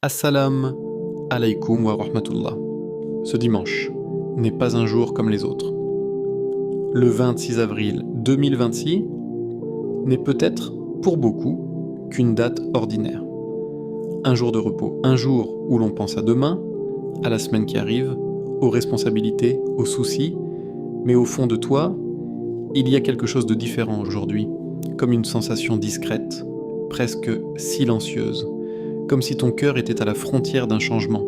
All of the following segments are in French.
Assalamu alaikum wa rahmatullah. Ce dimanche n'est pas un jour comme les autres. Le 26 avril 2026 n'est peut-être, pour beaucoup, qu'une date ordinaire. Un jour de repos, un jour où l'on pense à demain, à la semaine qui arrive, aux responsabilités, aux soucis, mais au fond de toi, il y a quelque chose de différent aujourd'hui, comme une sensation discrète, presque silencieuse, comme si ton cœur était à la frontière d'un changement.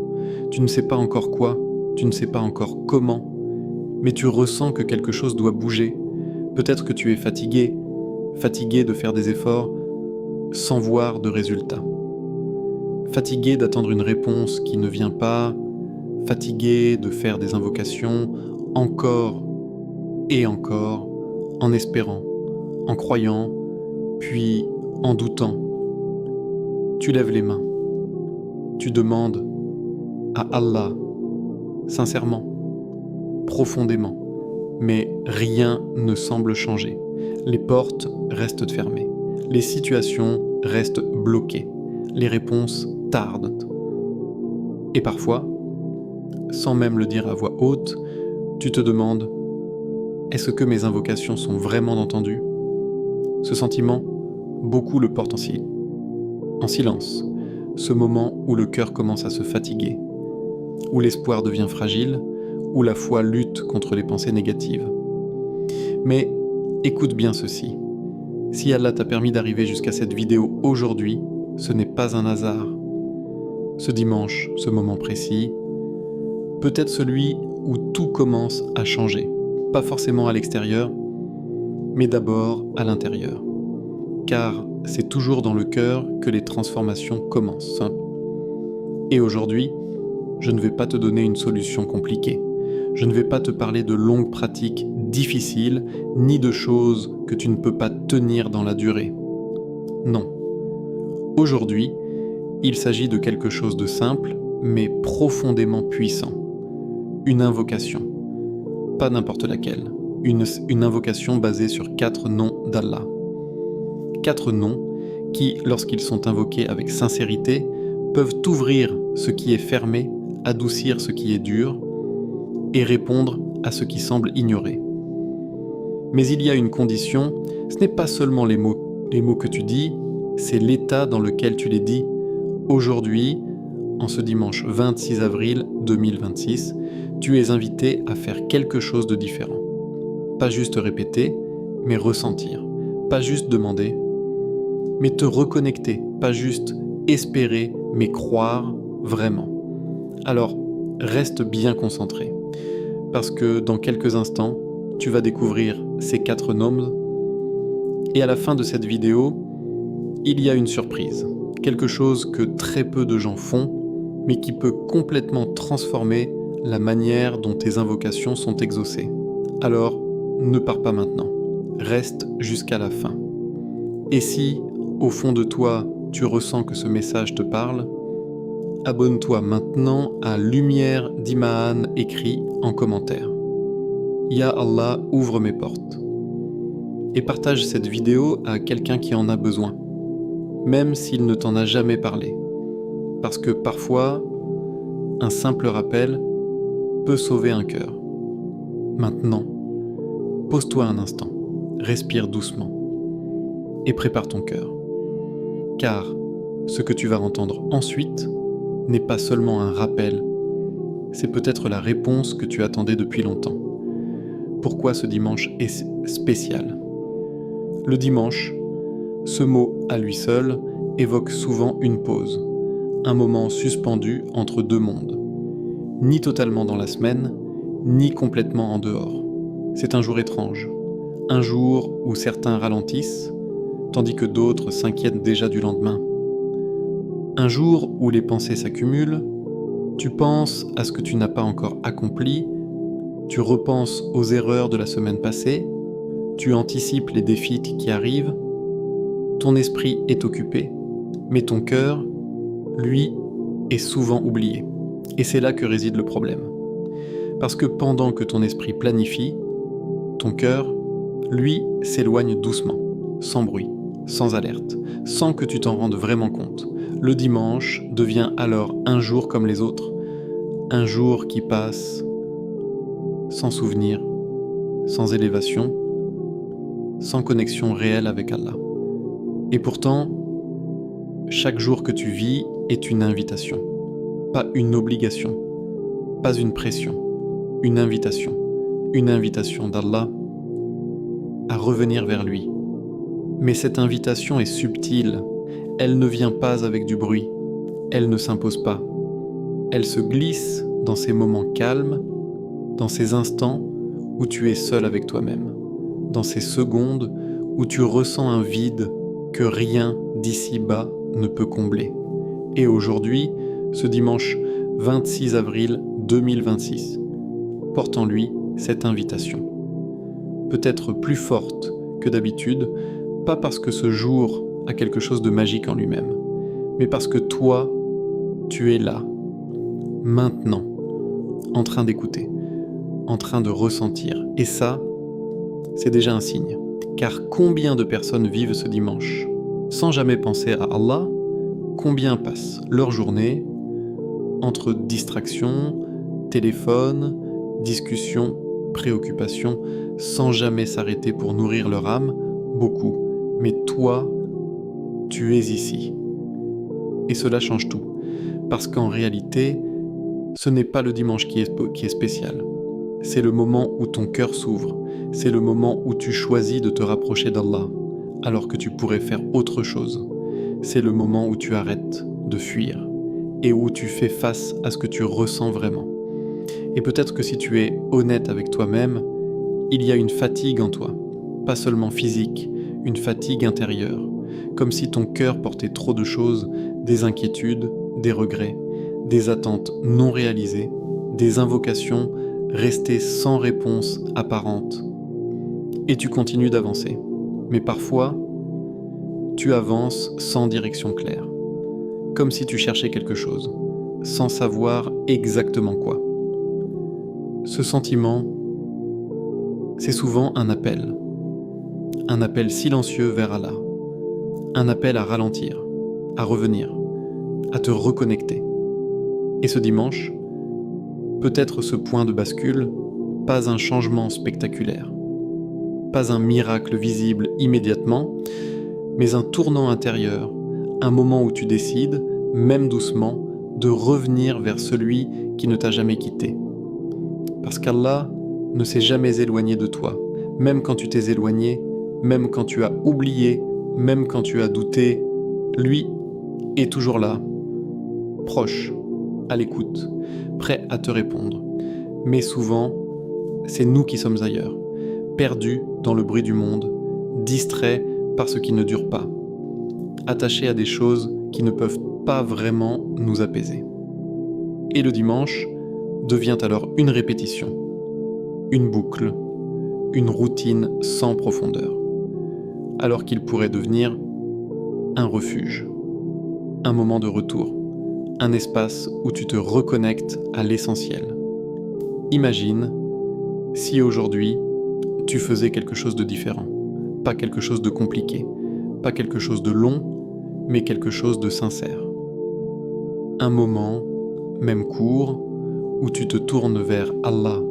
Tu ne sais pas encore quoi, tu ne sais pas encore comment, mais tu ressens que quelque chose doit bouger. Peut-être que tu es fatigué de faire des efforts sans voir de résultats. Fatigué d'attendre une réponse qui ne vient pas, fatigué de faire des invocations encore et encore, en espérant, en croyant, puis en doutant. Tu lèves les mains, tu demandes à Allah, sincèrement, profondément, mais rien ne semble changer. Les portes restent fermées, les situations restent bloquées, les réponses tardent. Et parfois, sans même le dire à voix haute, tu te demandes: est-ce que mes invocations sont vraiment entendues ? Ce sentiment, beaucoup le portent en silence, ce moment où le cœur commence à se fatiguer, où l'espoir devient fragile, où la foi lutte contre les pensées négatives. Mais écoute bien ceci, si Allah t'a permis d'arriver jusqu'à cette vidéo aujourd'hui, ce n'est pas un hasard. Ce dimanche, ce moment précis, peut être celui où tout commence à changer, pas forcément à l'extérieur, mais d'abord à l'intérieur. Car c'est toujours dans le cœur que les transformations commencent. Et aujourd'hui, je ne vais pas te donner une solution compliquée. Je ne vais pas te parler de longues pratiques difficiles, ni de choses que tu ne peux pas tenir dans la durée. Non. Aujourd'hui, il s'agit de quelque chose de simple, mais profondément puissant. Une invocation. Pas n'importe laquelle. Une invocation basée sur 4 noms d'Allah. 4 noms qui, lorsqu'ils sont invoqués avec sincérité, peuvent ouvrir ce qui est fermé, adoucir ce qui est dur et répondre à ce qui semble ignoré. Mais il y a une condition, ce n'est pas seulement les mots que tu dis, c'est l'état dans lequel tu les dis. Aujourd'hui, en ce dimanche 26 avril 2026, tu es invité à faire quelque chose de différent. Pas juste répéter, mais ressentir. Pas juste demander, mais te reconnecter. Pas juste espérer, mais croire vraiment. Alors, reste bien concentré, parce que dans quelques instants, tu vas découvrir ces 4 noms, et à la fin de cette vidéo, il y a une surprise, quelque chose que très peu de gens font, mais qui peut complètement transformer la manière dont tes invocations sont exaucées. Alors, ne pars pas maintenant, reste jusqu'à la fin. Et si, au fond de toi, tu ressens que ce message te parle, abonne-toi maintenant à Lumière d'Iman écrit en commentaire. Ya Allah, ouvre mes portes. Et partage cette vidéo à quelqu'un qui en a besoin, même s'il ne t'en a jamais parlé. Parce que parfois, un simple rappel peut sauver un cœur. Maintenant, pose-toi un instant, respire doucement et prépare ton cœur. Car ce que tu vas entendre ensuite n'est pas seulement un rappel, c'est peut-être la réponse que tu attendais depuis longtemps. Pourquoi ce dimanche est spécial ? Le dimanche, ce mot à lui seul évoque souvent une pause, un moment suspendu entre deux mondes, ni totalement dans la semaine, ni complètement en dehors. C'est un jour étrange, un jour où certains ralentissent, tandis que d'autres s'inquiètent déjà du lendemain. Un jour où les pensées s'accumulent, tu penses à ce que tu n'as pas encore accompli, tu repenses aux erreurs de la semaine passée, tu anticipes les défis qui arrivent, ton esprit est occupé, mais ton cœur, lui, est souvent oublié. Et c'est là que réside le problème. Parce que pendant que ton esprit planifie, ton cœur, lui, s'éloigne doucement, sans bruit, sans alerte, sans que tu t'en rendes vraiment compte. Le dimanche devient alors un jour comme les autres, un jour qui passe sans souvenir, sans élévation, sans connexion réelle avec Allah. Et pourtant, chaque jour que tu vis est une invitation, pas une obligation, pas une pression, une invitation d'Allah à revenir vers lui. Mais cette invitation est subtile, elle ne vient pas avec du bruit, elle ne s'impose pas. Elle se glisse dans ces moments calmes, dans ces instants où tu es seul avec toi-même, dans ces secondes où tu ressens un vide que rien d'ici-bas ne peut combler. Et aujourd'hui, ce dimanche 26 avril 2026, porte en lui cette invitation. Peut-être plus forte que d'habitude, pas parce que ce jour a quelque chose de magique en lui-même, mais parce que toi, tu es là, maintenant, en train d'écouter, en train de ressentir. Et ça, c'est déjà un signe. Car combien de personnes vivent ce dimanche sans jamais penser à Allah? Combien passent leur journée entre distractions, téléphone, discussions, préoccupations, sans jamais s'arrêter pour nourrir leur âme? Beaucoup. Mais toi, tu es ici. Et cela change tout. Parce qu'en réalité, ce n'est pas le dimanche qui est spécial. C'est le moment où ton cœur s'ouvre. C'est le moment où tu choisis de te rapprocher d'Allah, alors que tu pourrais faire autre chose. C'est le moment où tu arrêtes de fuir et où tu fais face à ce que tu ressens vraiment. Et peut-être que si tu es honnête avec toi-même, il y a une fatigue en toi, pas seulement physique, une fatigue intérieure, comme si ton cœur portait trop de choses, des inquiétudes, des regrets, des attentes non réalisées, des invocations restées sans réponse apparente. Et tu continues d'avancer. Mais parfois, tu avances sans direction claire, comme si tu cherchais quelque chose, sans savoir exactement quoi. Ce sentiment, c'est souvent un appel silencieux vers Allah, un appel à ralentir, à revenir, à te reconnecter. Et ce dimanche, peut-être ce point de bascule, pas un changement spectaculaire, pas un miracle visible immédiatement, mais un tournant intérieur, un moment où tu décides, même doucement, de revenir vers celui qui ne t'a jamais quitté. Parce qu'Allah ne s'est jamais éloigné de toi, même quand tu t'es éloigné, même quand tu as oublié, même quand tu as douté, lui est toujours là, proche, à l'écoute, prêt à te répondre. Mais souvent, c'est nous qui sommes ailleurs, perdus dans le bruit du monde, distraits par ce qui ne dure pas, attachés à des choses qui ne peuvent pas vraiment nous apaiser. Et le dimanche devient alors une répétition, une boucle, une routine sans profondeur, alors qu'il pourrait devenir un refuge, un moment de retour, un espace où tu te reconnectes à l'essentiel. Imagine si aujourd'hui tu faisais quelque chose de différent, pas quelque chose de compliqué, pas quelque chose de long, mais quelque chose de sincère. Un moment, même court, où tu te tournes vers Allah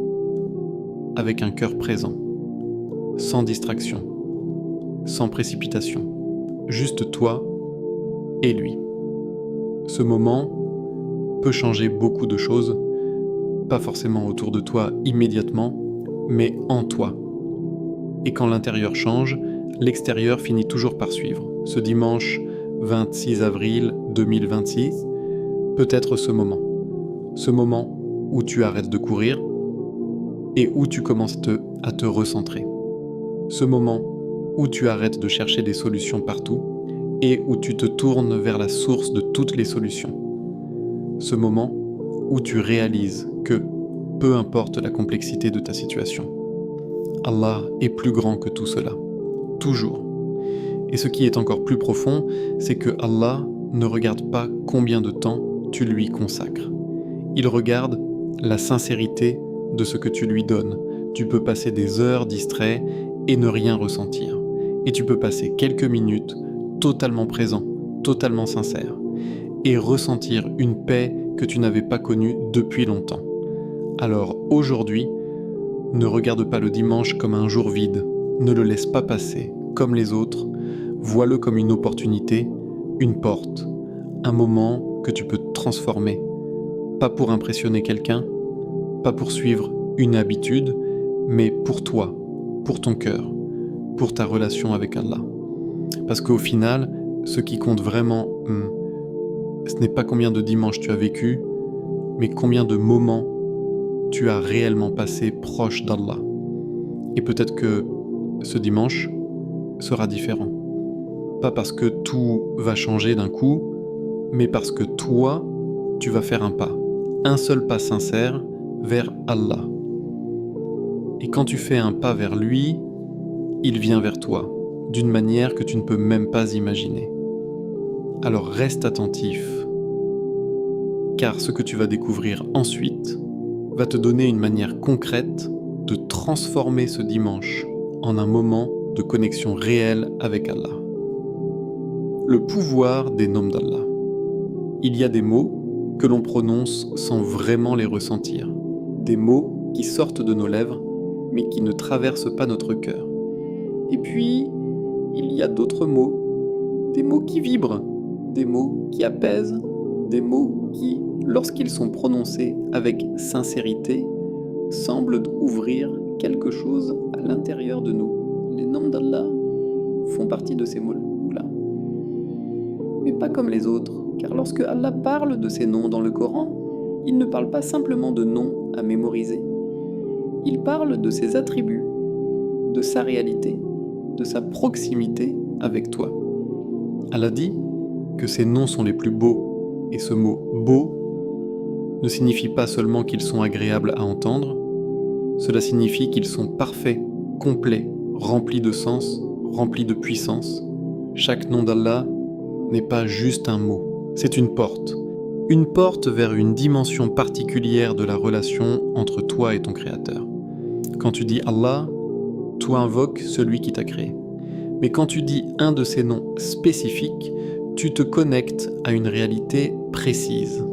avec un cœur présent, sans distraction, sans précipitation, juste toi et lui. Ce moment peut changer beaucoup de choses, pas forcément autour de toi immédiatement, mais en toi. Et quand l'intérieur change, l'extérieur finit toujours par suivre. Ce dimanche 26 avril 2026 peut être ce moment où tu arrêtes de courir et où tu commences à te recentrer. Ce moment où tu arrêtes de chercher des solutions partout et où tu te tournes vers la source de toutes les solutions. Ce moment où tu réalises que, peu importe la complexité de ta situation, Allah est plus grand que tout cela, toujours. Et ce qui est encore plus profond, c'est que Allah ne regarde pas combien de temps tu lui consacres. Il regarde la sincérité de ce que tu lui donnes. Tu peux passer des heures distrait et ne rien ressentir. Et tu peux passer quelques minutes totalement présent, totalement sincère. et ressentir une paix que tu n'avais pas connue depuis longtemps. Alors aujourd'hui, ne regarde pas le dimanche comme un jour vide, ne le laisse pas passer comme les autres, vois-le comme une opportunité, une porte, un moment que tu peux transformer, pas pour impressionner quelqu'un, pas pour suivre une habitude, mais pour toi, pour ton cœur, pour ta relation avec Allah. Parce qu'au final, ce qui compte vraiment, ce n'est pas combien de dimanches tu as vécu, mais combien de moments tu as réellement passé proche d'Allah. Et peut-être que ce dimanche sera différent. Pas parce que tout va changer d'un coup, mais parce que toi, tu vas faire un seul pas sincère vers Allah. Et quand tu fais un pas vers lui, il vient vers toi, d'une manière que tu ne peux même pas imaginer. Alors reste attentif, car ce que tu vas découvrir ensuite va te donner une manière concrète de transformer ce dimanche en un moment de connexion réelle avec Allah. Le pouvoir des noms d'Allah. Il y a des mots que l'on prononce sans vraiment les ressentir, des mots qui sortent de nos lèvres mais qui ne traversent pas notre cœur. Et puis, il y a d'autres mots, des mots qui vibrent, des mots qui apaisent, des mots qui, lorsqu'ils sont prononcés avec sincérité, semblent ouvrir quelque chose à l'intérieur de nous. Les noms d'Allah font partie de ces mots-là. Mais pas comme les autres, car lorsque Allah parle de ces noms dans le Coran, il ne parle pas simplement de noms à mémoriser. Il parle de ses attributs, de sa réalité, de sa proximité avec toi. Allah dit que ces noms sont les plus beaux, et ce mot « beau » ne signifie pas seulement qu'ils sont agréables à entendre, cela signifie qu'ils sont parfaits, complets, remplis de sens, remplis de puissance. Chaque nom d'Allah n'est pas juste un mot, c'est une porte vers une dimension particulière de la relation entre toi et ton Créateur. Quand tu dis Allah, tu invoques celui qui t'a créé. Mais quand tu dis un de ces noms spécifiques, tu te connectes à une réalité précise.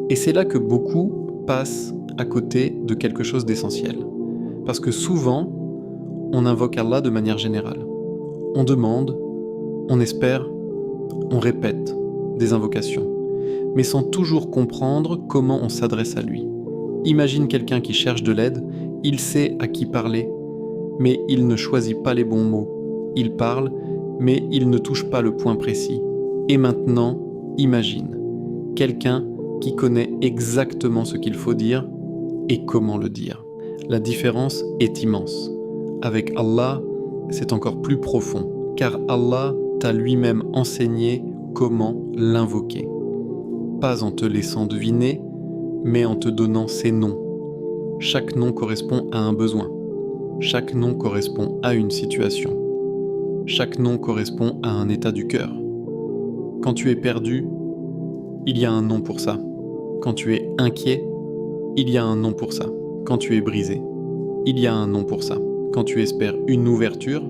Et c'est là que beaucoup passent à côté de quelque chose d'essentiel. Parce que souvent, on invoque Allah de manière générale. On demande, on espère, on répète des invocations, mais sans toujours comprendre comment on s'adresse à lui. Imagine quelqu'un qui cherche de l'aide, il sait à qui parler, mais il ne choisit pas les bons mots. Il parle, mais il ne touche pas le point précis. Et maintenant, imagine quelqu'un qui connaît exactement ce qu'il faut dire et comment le dire. La différence est immense. Avec Allah, c'est encore plus profond, car Allah t'a lui-même enseigné comment l'invoquer. Pas en te laissant deviner, mais en te donnant ses noms. Chaque nom correspond à un besoin. Chaque nom correspond à une situation. Chaque nom correspond à un état du cœur. Quand tu es perdu, il y a un nom pour ça. Quand tu es inquiet, il y a un nom pour ça. Quand tu es brisé, il y a un nom pour ça. Quand tu espères une ouverture,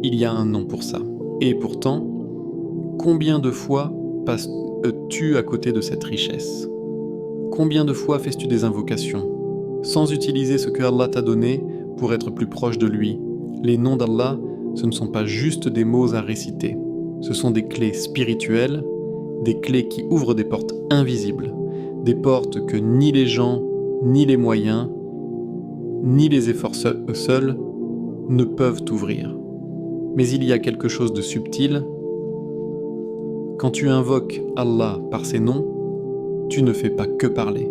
il y a un nom pour ça. Et pourtant, combien de fois passes-tu à côté de cette richesse ? Combien de fois fais-tu des invocations sans utiliser ce que Allah t'a donné pour être plus proche de lui ? Les noms d'Allah, ce ne sont pas juste des mots à réciter. Ce sont des clés spirituelles, des clés qui ouvrent des portes invisibles, des portes que ni les gens, ni les moyens, ni les efforts seuls ne peuvent ouvrir. Mais il y a quelque chose de subtil. Quand tu invoques Allah par ses noms, tu ne fais pas que parler.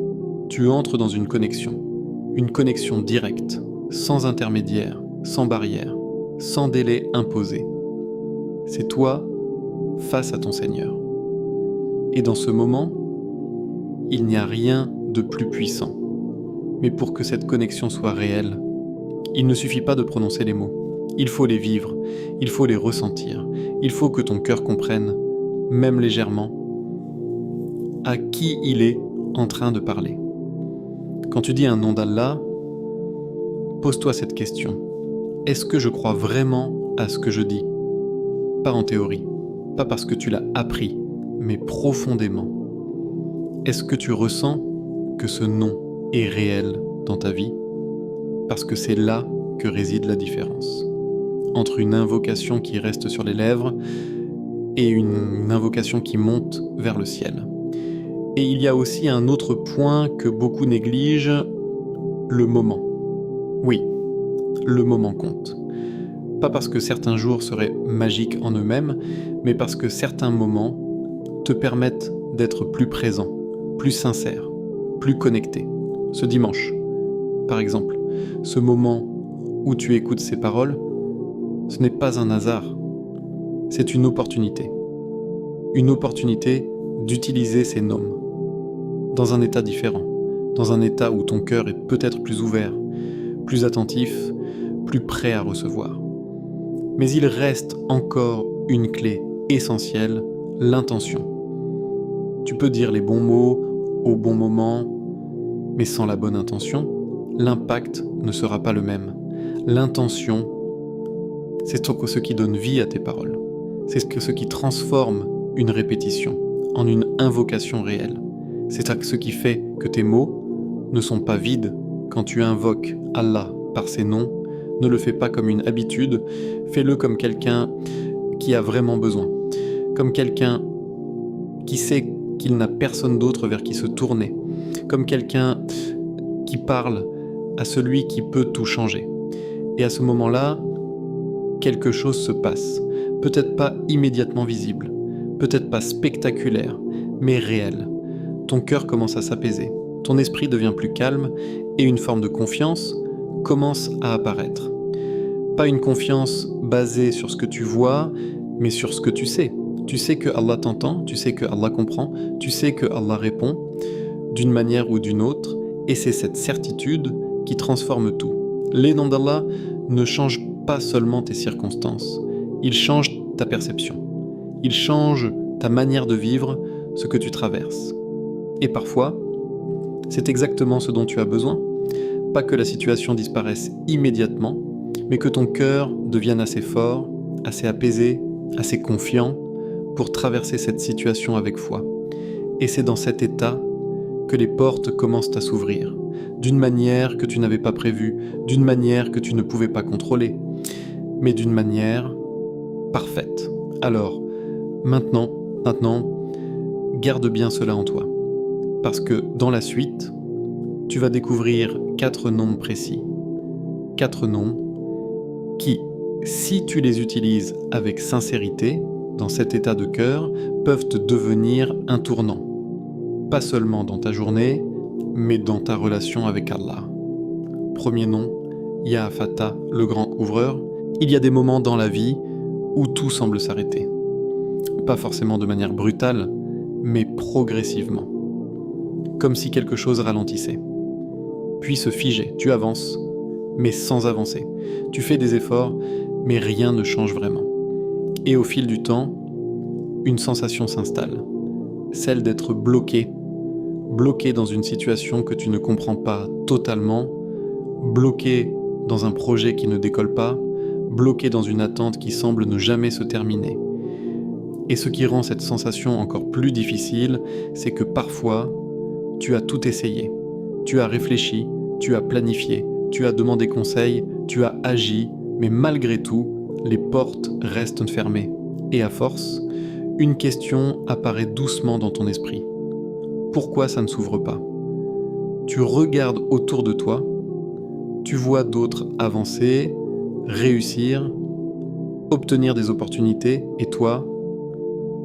Tu entres dans une connexion directe, sans intermédiaire, sans barrière, sans délai imposé. C'est toi face à ton Seigneur. Et dans ce moment, il n'y a rien de plus puissant. Mais pour que cette connexion soit réelle, il ne suffit pas de prononcer les mots. Il faut les vivre, il faut les ressentir. Il faut que ton cœur comprenne, même légèrement, à qui il est en train de parler. Quand tu dis un nom d'Allah, pose-toi cette question. Est-ce que je crois vraiment à ce que je dis ? Pas en théorie, pas parce que tu l'as appris, mais profondément, est-ce que tu ressens que ce nom est réel dans ta vie? Parce que c'est là que réside la différence entre une invocation qui reste sur les lèvres et une invocation qui monte vers le ciel. Et il y a aussi un autre point que beaucoup négligent, le moment. Oui, le moment compte. Pas parce que certains jours seraient magiques en eux-mêmes, mais parce que certains moments te permettent d'être plus présent, plus sincère, plus connecté. Ce dimanche, par exemple, ce moment où tu écoutes ces paroles, ce n'est pas un hasard, c'est une opportunité. Une opportunité d'utiliser ces noms dans un état différent, dans un état où ton cœur est peut-être plus ouvert, plus attentif, plus prêt à recevoir. Mais il reste encore une clé essentielle, l'intention. Tu peux dire les bons mots au bon moment, mais sans la bonne intention, l'impact ne sera pas le même. L'intention, c'est ce qui donne vie à tes paroles. C'est ce qui transforme une répétition en une invocation réelle. C'est ce qui fait que tes mots ne sont pas vides quand tu invoques Allah par ses noms. Ne le fais pas comme une habitude, fais-le comme quelqu'un qui a vraiment besoin, comme quelqu'un qui sait qu'il n'a personne d'autre vers qui se tourner, comme quelqu'un qui parle à celui qui peut tout changer. Et à ce moment-là, quelque chose se passe, peut-être pas immédiatement visible, peut-être pas spectaculaire, mais réel. Ton cœur commence à s'apaiser, ton esprit devient plus calme et une forme de confiance commence à apparaître. Pas une confiance basée sur ce que tu vois, mais sur ce que tu sais. Tu sais que Allah t'entend, tu sais que Allah comprend, tu sais que Allah répond d'une manière ou d'une autre, et c'est cette certitude qui transforme tout. Les noms d'Allah ne changent pas seulement tes circonstances, ils changent ta perception, ils changent ta manière de vivre ce que tu traverses. Et parfois, c'est exactement ce dont tu as besoin. Pas que la situation disparaisse immédiatement, mais que ton cœur devienne assez fort, assez apaisé, assez confiant pour traverser cette situation avec foi. Et c'est dans cet état que les portes commencent à s'ouvrir, d'une manière que tu n'avais pas prévue, d'une manière que tu ne pouvais pas contrôler, mais d'une manière parfaite. Alors, maintenant, garde bien cela en toi. Parce que dans la suite, tu vas découvrir 4 noms précis. 4 noms qui, si tu les utilises avec sincérité, dans cet état de cœur, peuvent te devenir un tournant. Pas seulement dans ta journée, mais dans ta relation avec Allah. Premier nom, Ya Fatah, le grand ouvreur. Il y a des moments dans la vie où tout semble s'arrêter. Pas forcément de manière brutale, mais progressivement. Comme si quelque chose ralentissait. Puis se figeait, tu avances, mais sans avancer. Tu fais des efforts, mais rien ne change vraiment. Et au fil du temps, une sensation s'installe. Celle d'être bloqué dans une situation que tu ne comprends pas totalement, bloqué dans un projet qui ne décolle pas, bloqué dans une attente qui semble ne jamais se terminer. Et ce qui rend cette sensation encore plus difficile, c'est que parfois, tu as tout essayé. Tu as réfléchi, tu as planifié, tu as demandé conseil, tu as agi, mais malgré tout, les portes restent fermées. Et à force, une question apparaît doucement dans ton esprit. Pourquoi ça ne s'ouvre pas? Tu regardes autour de toi, tu vois d'autres avancer, réussir, obtenir des opportunités, et toi,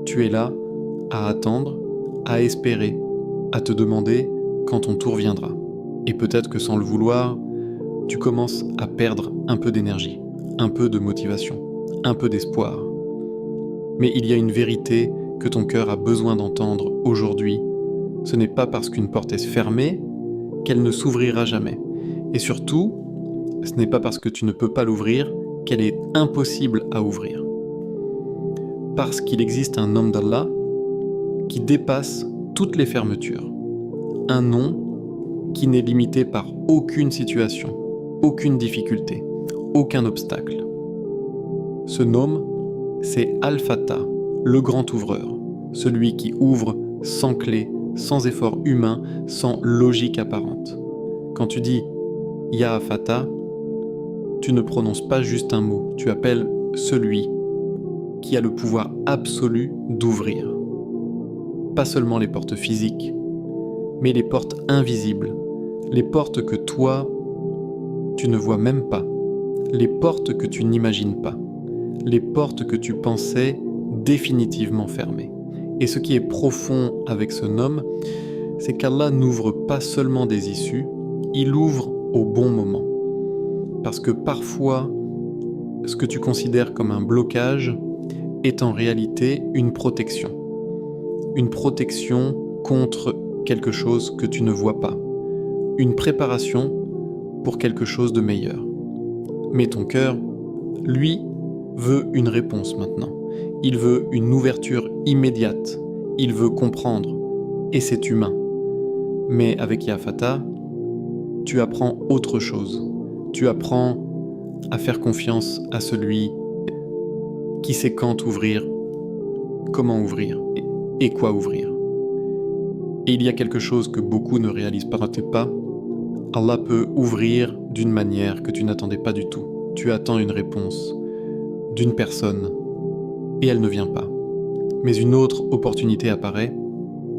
tu es là à attendre, à espérer, à te demander quand ton tour viendra. Et peut-être que sans le vouloir, tu commences à perdre un peu d'énergie, un peu de motivation, un peu d'espoir. Mais il y a une vérité que ton cœur a besoin d'entendre aujourd'hui. Ce n'est pas parce qu'une porte est fermée qu'elle ne s'ouvrira jamais. Et surtout, ce n'est pas parce que tu ne peux pas l'ouvrir qu'elle est impossible à ouvrir. Parce qu'il existe un nom d'Allah qui dépasse toutes les fermetures. Un nom qui n'est limité par aucune situation, aucune difficulté, aucun obstacle. Ce nom, c'est Al-Fatah, le grand ouvreur, celui qui ouvre sans clé, sans effort humain, sans logique apparente. Quand tu dis Ya Fata, tu ne prononces pas juste un mot, tu appelles celui qui a le pouvoir absolu d'ouvrir. Pas seulement les portes physiques, mais les portes invisibles, les portes que toi, tu ne vois même pas, les portes que tu n'imagines pas, les portes que tu pensais définitivement fermées. Et ce qui est profond avec ce nom, c'est qu'Allah n'ouvre pas seulement des issues, il ouvre au bon moment. Parce que parfois, ce que tu considères comme un blocage est en réalité une protection. Une protection contre quelque chose que tu ne vois pas. Une préparation pour quelque chose de meilleur. Mais ton cœur, lui, veut une réponse maintenant. Il veut une ouverture immédiate. Il veut comprendre. Et c'est humain. Mais avec Ya Fata, tu apprends autre chose. Tu apprends à faire confiance à celui qui sait quand ouvrir, comment ouvrir et quoi ouvrir. Et il y a quelque chose que beaucoup ne réalisent pas. Allah peut ouvrir d'une manière que tu n'attendais pas du tout. Tu attends une réponse d'une personne et elle ne vient pas. Mais une autre opportunité apparaît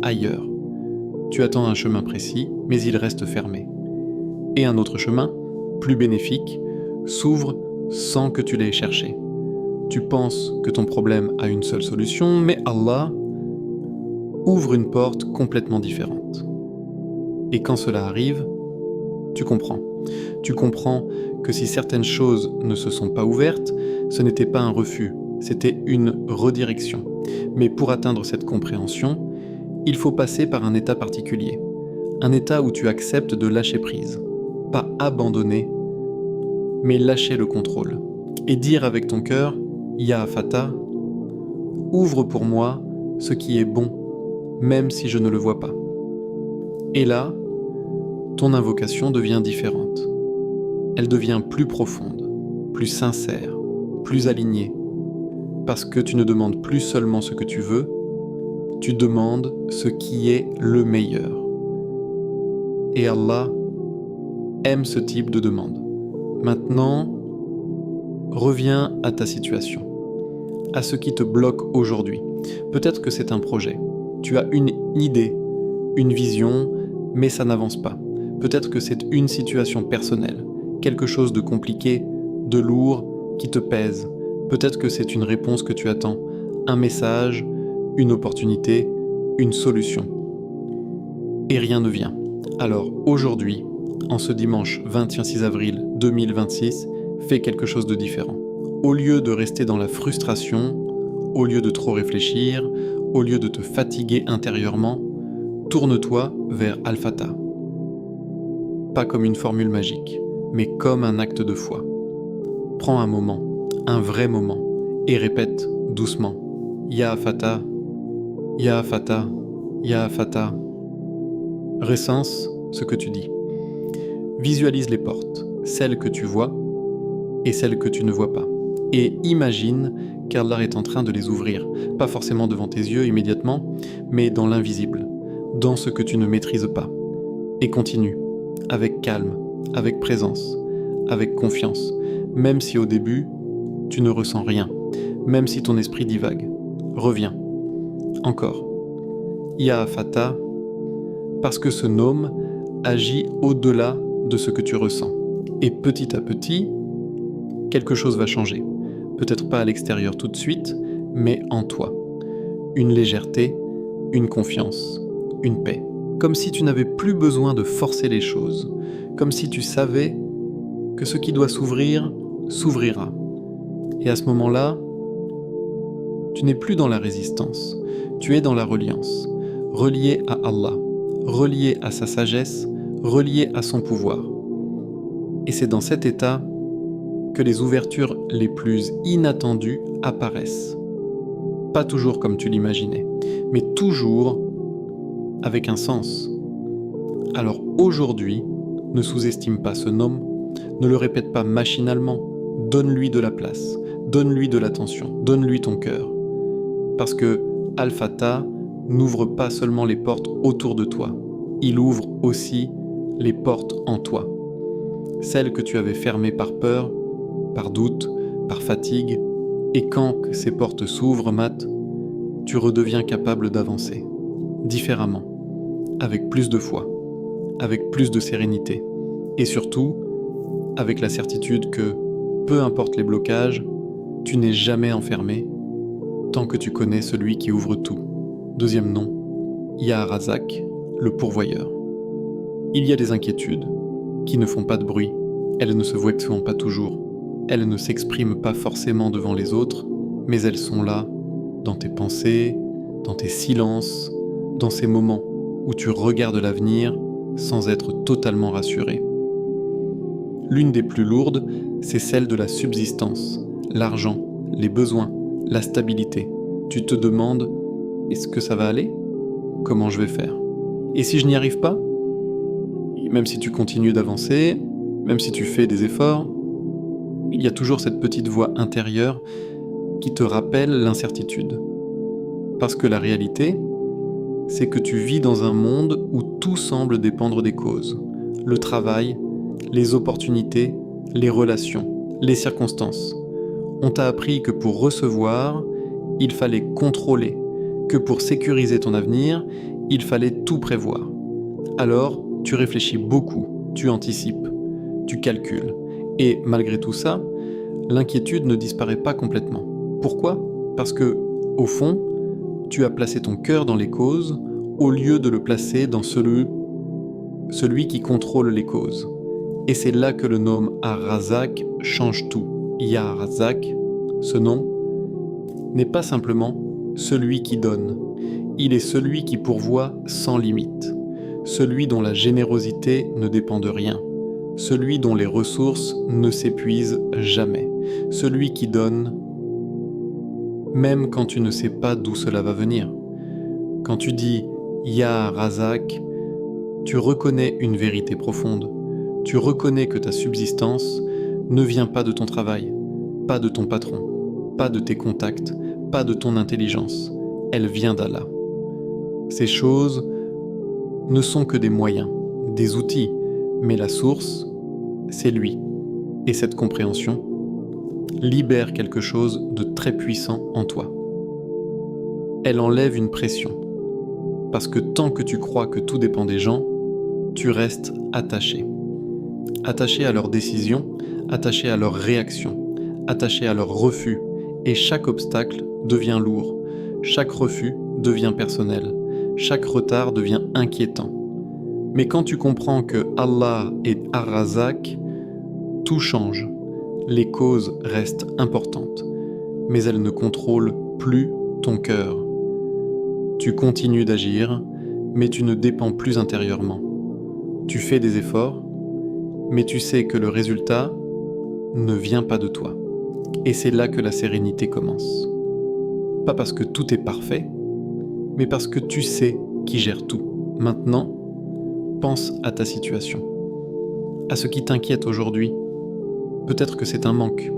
ailleurs. Tu attends un chemin précis, mais il reste fermé. Et un autre chemin, plus bénéfique, s'ouvre sans que tu l'aies cherché. Tu penses que ton problème a une seule solution, mais Allah ouvre une porte complètement différente. Et quand cela arrive, tu comprends. Tu comprends que si certaines choses ne se sont pas ouvertes, ce n'était pas un refus, c'était une redirection. Mais pour atteindre cette compréhension, il faut passer par un état particulier. Un état où tu acceptes de lâcher prise. Pas abandonner, mais lâcher le contrôle. Et dire avec ton cœur, Ya Fata, ouvre pour moi ce qui est bon, même si je ne le vois pas. Et là, ton invocation devient différente. Elle devient plus profonde, plus sincère, plus alignée. Parce que tu ne demandes plus seulement ce que tu veux, tu demandes ce qui est le meilleur. Et Allah aime ce type de demande. Maintenant, reviens à ta situation, à ce qui te bloque aujourd'hui. Peut-être que c'est un projet. Tu as une idée, une vision, mais ça n'avance pas. Peut-être que c'est une situation personnelle, quelque chose de compliqué, de lourd, qui te pèse. Peut-être que c'est une réponse que tu attends, un message, une opportunité, une solution. Et rien ne vient. Alors aujourd'hui, en ce dimanche 26 avril 2026, fais quelque chose de différent. Au lieu de rester dans la frustration, au lieu de trop réfléchir, au lieu de te fatiguer intérieurement, tourne-toi vers Al-Fata. Pas comme une formule magique, mais comme un acte de foi. Prends un moment, un vrai moment, et répète doucement Ya Fata, Ya Fata, Ya Fata. Recense ce que tu dis. Visualise les portes, celles que tu vois et celles que tu ne vois pas. Et imagine qu'Allah est en train de les ouvrir, pas forcément devant tes yeux immédiatement, mais dans l'invisible, dans ce que tu ne maîtrises pas. Et continue, avec calme, avec présence, avec confiance, même si au début, tu ne ressens rien, même si ton esprit divague. Reviens. Encore. Ya Fata, parce que ce nom agit au-delà de ce que tu ressens. Et petit à petit, quelque chose va changer. Peut-être pas à l'extérieur tout de suite, mais en toi. Une légèreté, une confiance, une paix. Comme si tu n'avais plus besoin de forcer les choses. Comme si tu savais que ce qui doit s'ouvrir, s'ouvrira. Et à ce moment-là, tu n'es plus dans la résistance. Tu es dans la reliance. Relié à Allah. Relié à sa sagesse. Relié à son pouvoir. Et c'est dans cet état que les ouvertures les plus inattendues apparaissent. Pas toujours comme tu l'imaginais, mais toujours avec un sens. Alors aujourd'hui, ne sous-estime pas ce nom, ne le répète pas machinalement, donne-lui de la place, donne-lui de l'attention, donne-lui ton cœur. Parce que Al-Fatah n'ouvre pas seulement les portes autour de toi, il ouvre aussi les portes en toi. Celles que tu avais fermées par peur, par doute, par fatigue, et quand ces portes s'ouvrent, Matt, tu redeviens capable d'avancer, différemment, avec plus de foi, avec plus de sérénité, et surtout, avec la certitude que, peu importe les blocages, tu n'es jamais enfermé, tant que tu connais celui qui ouvre tout. Deuxième nom, Ya Razak, le pourvoyeur. Il y a des inquiétudes qui ne font pas de bruit, elles ne se voient pas toujours, elles ne s'expriment pas forcément devant les autres, mais elles sont là, dans tes pensées, dans tes silences, dans ces moments où tu regardes l'avenir sans être totalement rassuré. L'une des plus lourdes, c'est celle de la subsistance, l'argent, les besoins, la stabilité. Tu te demandes, est-ce que ça va aller ? Comment je vais faire ? Et si je n'y arrive pas ? Même si tu continues d'avancer, même si tu fais des efforts, il y a toujours cette petite voix intérieure qui te rappelle l'incertitude. Parce que la réalité, c'est que tu vis dans un monde où tout semble dépendre des causes. Le travail, les opportunités, les relations, les circonstances. On t'a appris que pour recevoir, il fallait contrôler, que pour sécuriser ton avenir, il fallait tout prévoir. Alors, tu réfléchis beaucoup, tu anticipes, tu calcules. Et malgré tout ça, l'inquiétude ne disparaît pas complètement. Pourquoi ? Parce que, au fond, tu as placé ton cœur dans les causes au lieu de le placer dans celui qui contrôle les causes. Et c'est là que le nom Ar-Razak change tout. Ya Razak, ce nom, n'est pas simplement celui qui donne. Il est celui qui pourvoit sans limite. Celui dont la générosité ne dépend de rien. Celui dont les ressources ne s'épuisent jamais. Celui qui donne, même quand tu ne sais pas d'où cela va venir. Quand tu dis « Ya Razak », tu reconnais une vérité profonde. Tu reconnais que ta subsistance ne vient pas de ton travail, pas de ton patron, pas de tes contacts, pas de ton intelligence. Elle vient d'Allah. Ces choses ne sont que des moyens, des outils, mais la source, c'est lui. Et cette compréhension libère quelque chose de très puissant en toi. Elle enlève une pression, parce que tant que tu crois que tout dépend des gens, tu restes attaché. Attaché à leurs décisions, attaché à leurs réactions, attaché à leurs refus, et chaque obstacle devient lourd, chaque refus devient personnel, chaque retard devient inquiétant. Mais quand tu comprends que Allah est Ar-Razak, tout change. Les causes restent importantes, mais elles ne contrôlent plus ton cœur. Tu continues d'agir, mais tu ne dépends plus intérieurement. Tu fais des efforts, mais tu sais que le résultat ne vient pas de toi. Et c'est là que la sérénité commence. Pas parce que tout est parfait, mais parce que tu sais qui gère tout. Maintenant, pense à ta situation, à ce qui t'inquiète aujourd'hui. Peut-être que c'est un manque.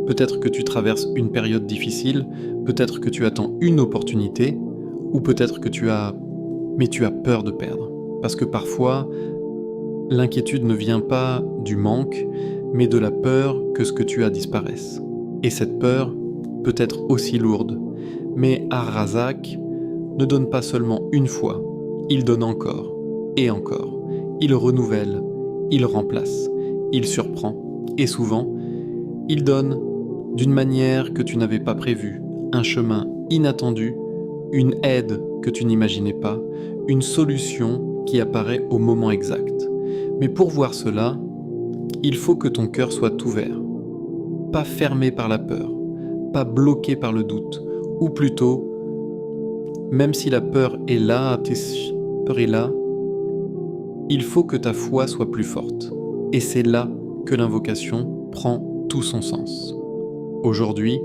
Peut-être que tu traverses une période difficile, peut-être que tu attends une opportunité, ou peut-être que tu as peur de perdre. Parce que parfois, l'inquiétude ne vient pas du manque, mais de la peur que ce que tu as disparaisse. Et cette peur peut être aussi lourde. Mais Ar-Razak ne donne pas seulement une fois, il donne encore, et encore. Il renouvelle, il remplace, il surprend, et souvent, il donne d'une manière que tu n'avais pas prévue, un chemin inattendu, une aide que tu n'imaginais pas, une solution qui apparaît au moment exact. Mais pour voir cela, il faut que ton cœur soit ouvert, pas fermé par la peur, pas bloqué par le doute, ou plutôt, même si la peur est là, il faut que ta foi soit plus forte. Et c'est là que l'invocation prend tout son sens. Aujourd'hui,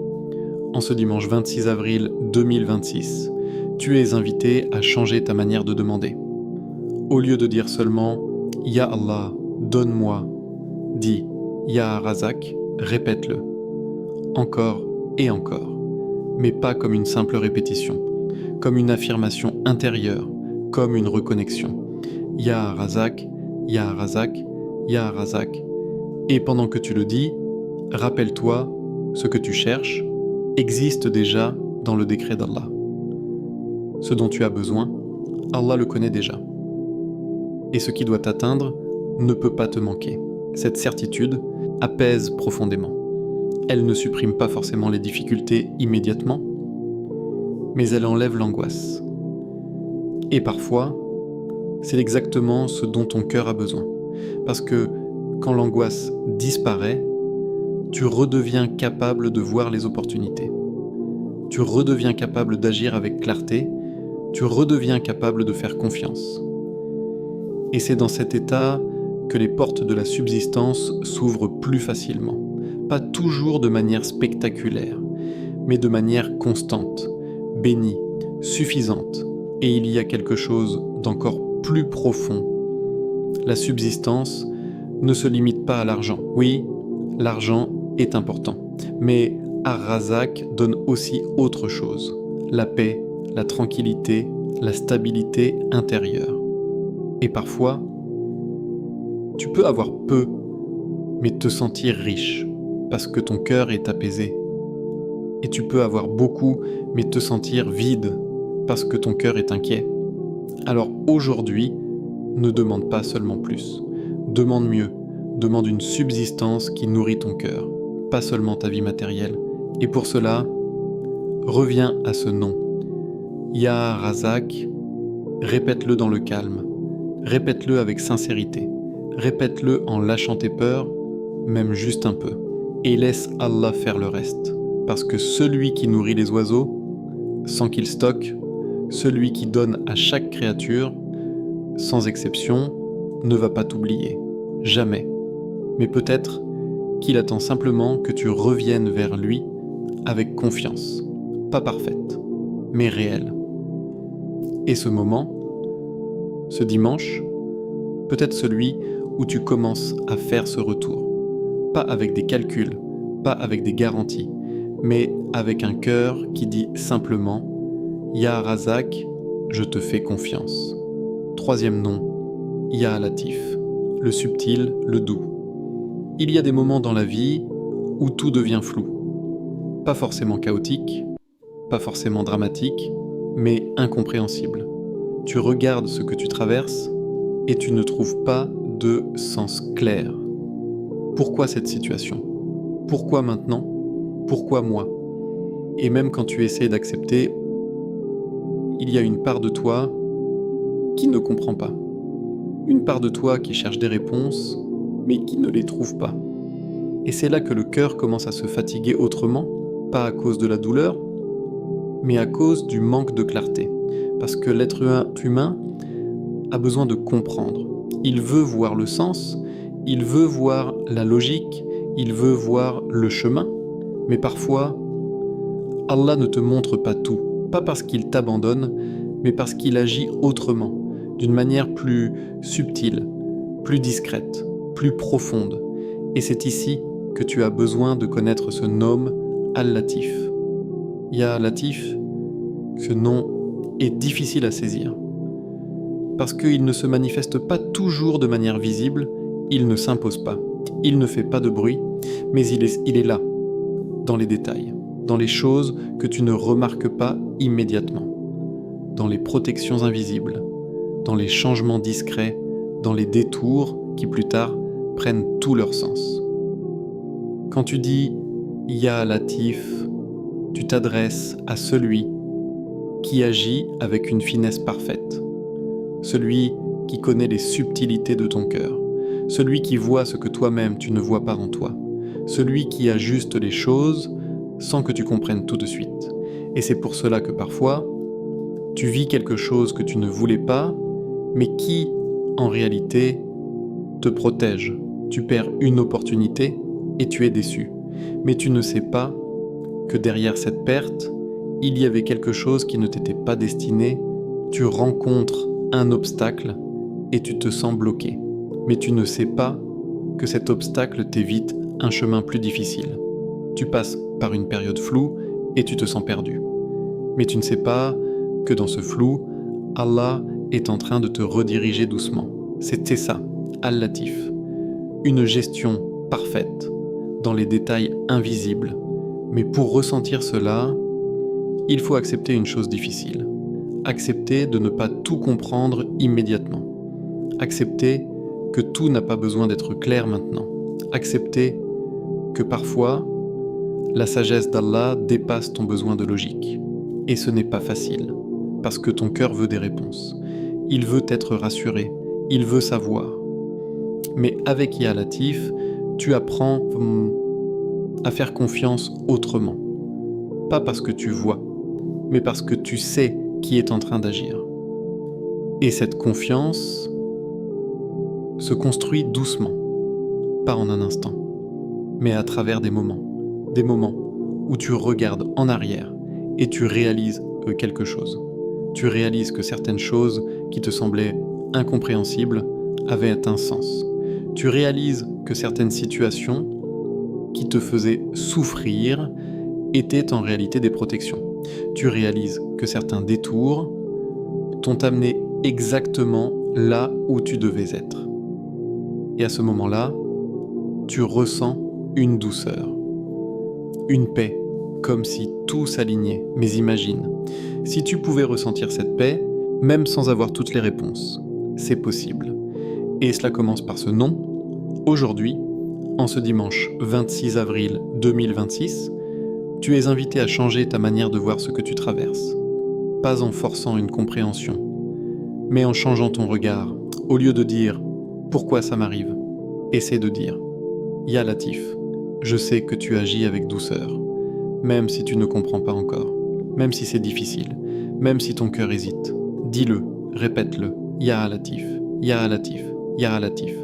en ce dimanche 26 avril 2026, tu es invité à changer ta manière de demander. Au lieu de dire seulement « Ya Allah, donne-moi », dis « Ya Razak », répète-le. Encore et encore, mais pas comme une simple répétition. comme une affirmation intérieure, comme une reconnexion. Ya Razak, Ya Razak, Ya Razak. Et pendant que tu le dis, rappelle-toi, ce que tu cherches existe déjà dans le décret d'Allah. Ce dont tu as besoin, Allah le connaît déjà. Et ce qui doit t'atteindre ne peut pas te manquer. Cette certitude apaise profondément. Elle ne supprime pas forcément les difficultés immédiatement, mais elle enlève l'angoisse. Et parfois, c'est exactement ce dont ton cœur a besoin. Parce que quand l'angoisse disparaît, tu redeviens capable de voir les opportunités. Tu redeviens capable d'agir avec clarté. Tu redeviens capable de faire confiance. Et c'est dans cet état que les portes de la subsistance s'ouvrent plus facilement. Pas toujours de manière spectaculaire, mais de manière constante, bénie, suffisante. Et il y a quelque chose d'encore plus profond. La subsistance ne se limite pas à l'argent. Oui, l'argent est important, mais Ar-Razak donne aussi autre chose. La paix, la tranquillité, la stabilité intérieure. Et parfois, tu peux avoir peu, mais te sentir riche, parce que ton cœur est apaisé. Et tu peux avoir beaucoup, mais te sentir vide, parce que ton cœur est inquiet. Alors aujourd'hui, ne demande pas seulement plus. Demande mieux. Demande une subsistance qui nourrit ton cœur, pas seulement ta vie matérielle. Et pour cela, reviens à ce nom. Ya Razak, répète-le dans le calme. Répète-le avec sincérité. Répète-le en lâchant tes peurs, même juste un peu. Et laisse Allah faire le reste. Parce que celui qui nourrit les oiseaux, sans qu'il stocke, celui qui donne à chaque créature, sans exception, ne va pas t'oublier. Jamais. Mais peut-être qu'il attend simplement que tu reviennes vers lui avec confiance. Pas parfaite, mais réelle. Et ce moment, ce dimanche, peut-être celui où tu commences à faire ce retour. Pas avec des calculs, pas avec des garanties, mais avec un cœur qui dit simplement « Ya Razak, je te fais confiance ». Troisième nom, Ya Latif, le subtil, le doux. Il y a des moments dans la vie où tout devient flou. Pas forcément chaotique, pas forcément dramatique, mais incompréhensible. Tu regardes ce que tu traverses et tu ne trouves pas de sens clair. Pourquoi cette situation ? Pourquoi maintenant ? Pourquoi moi ? Et même quand tu essaies d'accepter, il y a une part de toi qui ne comprend pas. Une part de toi qui cherche des réponses, mais qui ne les trouve pas. Et c'est là que le cœur commence à se fatiguer autrement, pas à cause de la douleur, mais à cause du manque de clarté. Parce que l'être humain a besoin de comprendre. Il veut voir le sens, il veut voir la logique, il veut voir le chemin, mais parfois, Allah ne te montre pas tout, pas parce qu'il t'abandonne, mais parce qu'il agit autrement, d'une manière plus subtile, plus discrète, plus profonde. Et c'est ici que tu as besoin de connaître ce nom Al-Latif. Ya Latif, ce nom est difficile à saisir. Parce qu'il ne se manifeste pas toujours de manière visible, il ne s'impose pas, il ne fait pas de bruit, mais il est là, dans les détails, dans les choses que tu ne remarques pas immédiatement, dans les protections invisibles, dans les changements discrets, dans les détours qui plus tard prennent tout leur sens. Quand tu dis « Ya Latif », tu t'adresses à celui qui agit avec une finesse parfaite, celui qui connaît les subtilités de ton cœur, celui qui voit ce que toi-même tu ne vois pas en toi, celui qui ajuste les choses sans que tu comprennes tout de suite. Et c'est pour cela que parfois, tu vis quelque chose que tu ne voulais pas, mais qui, en réalité, te protège. Tu perds une opportunité et tu es déçu. Mais tu ne sais pas que derrière cette perte, il y avait quelque chose qui ne t'était pas destiné. Tu rencontres un obstacle et tu te sens bloqué. Mais tu ne sais pas que cet obstacle t'évite un chemin plus difficile. Tu passes par une période floue et tu te sens perdu. Mais tu ne sais pas que dans ce flou, Allah est en train de te rediriger doucement. C'était ça, Al-Latif. Une gestion parfaite, dans les détails invisibles. Mais pour ressentir cela, il faut accepter une chose difficile. Accepter de ne pas tout comprendre immédiatement. Accepter que tout n'a pas besoin d'être clair maintenant. Accepter que parfois, la sagesse d'Allah dépasse ton besoin de logique. Et ce n'est pas facile, parce que ton cœur veut des réponses. Il veut être rassuré, il veut savoir. Mais avec Ya Latif, tu apprends à faire confiance autrement. Pas parce que tu vois, mais parce que tu sais qui est en train d'agir. Et cette confiance se construit doucement, pas en un instant, mais à travers des moments où tu regardes en arrière et tu réalises quelque chose. Tu réalises que certaines choses qui te semblaient incompréhensibles avaient un sens. Tu réalises que certaines situations qui te faisaient souffrir étaient en réalité des protections. Tu réalises que certains détours t'ont amené exactement là où tu devais être. Et à ce moment-là, tu ressens une douceur, une paix, comme si tout s'alignait. Mais imagine, si tu pouvais ressentir cette paix, même sans avoir toutes les réponses, c'est possible. Et cela commence par ce nom. Aujourd'hui, en ce dimanche 26 avril 2026, tu es invité à changer ta manière de voir ce que tu traverses. Pas en forçant une compréhension, mais en changeant ton regard. Au lieu de dire « Pourquoi ça m'arrive ?», essaie de dire « Ya Latif, je sais que tu agis avec douceur, même si tu ne comprends pas encore, même si c'est difficile, même si ton cœur hésite. Dis-le, répète-le, Ya Latif, Ya Latif, Ya Latif. »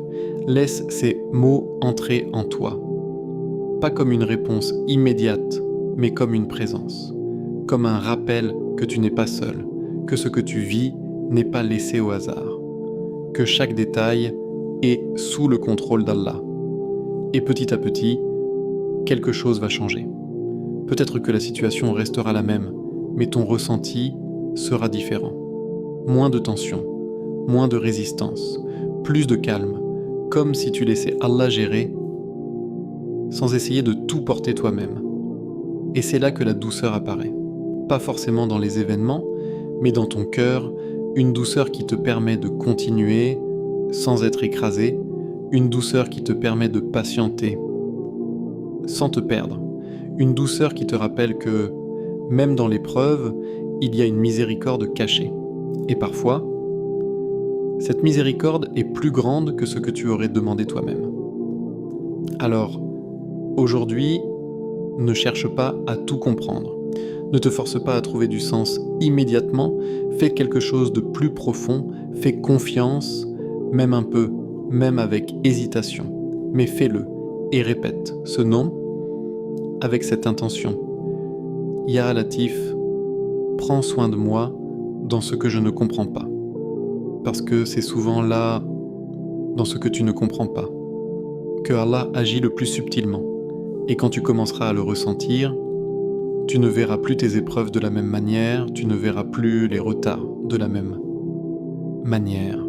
Laisse ces mots entrer en toi. Pas comme une réponse immédiate, mais comme une présence. Comme un rappel que tu n'es pas seul, que ce que tu vis n'est pas laissé au hasard. Que chaque détail est sous le contrôle d'Allah. Et petit à petit, quelque chose va changer. Peut-être que la situation restera la même, mais ton ressenti sera différent. Moins de tension, moins de résistance, plus de calme, comme si tu laissais Allah gérer sans essayer de tout porter toi-même. Et c'est là que la douceur apparaît. Pas forcément dans les événements, mais dans ton cœur, une douceur qui te permet de continuer sans être écrasé, une douceur qui te permet de patienter sans te perdre, une douceur qui te rappelle que, même dans l'épreuve, il y a une miséricorde cachée. Et parfois, cette miséricorde est plus grande que ce que tu aurais demandé toi-même. Alors, aujourd'hui, ne cherche pas à tout comprendre. Ne te force pas à trouver du sens immédiatement. Fais quelque chose de plus profond. Fais confiance, même un peu, même avec hésitation. Mais fais-le et répète ce nom avec cette intention. Ya Latif, prends soin de moi dans ce que je ne comprends pas. Parce que c'est souvent là, dans ce que tu ne comprends pas, que Allah agit le plus subtilement. Et quand tu commenceras à le ressentir, tu ne verras plus tes épreuves de la même manière, tu ne verras plus les retards de la même manière,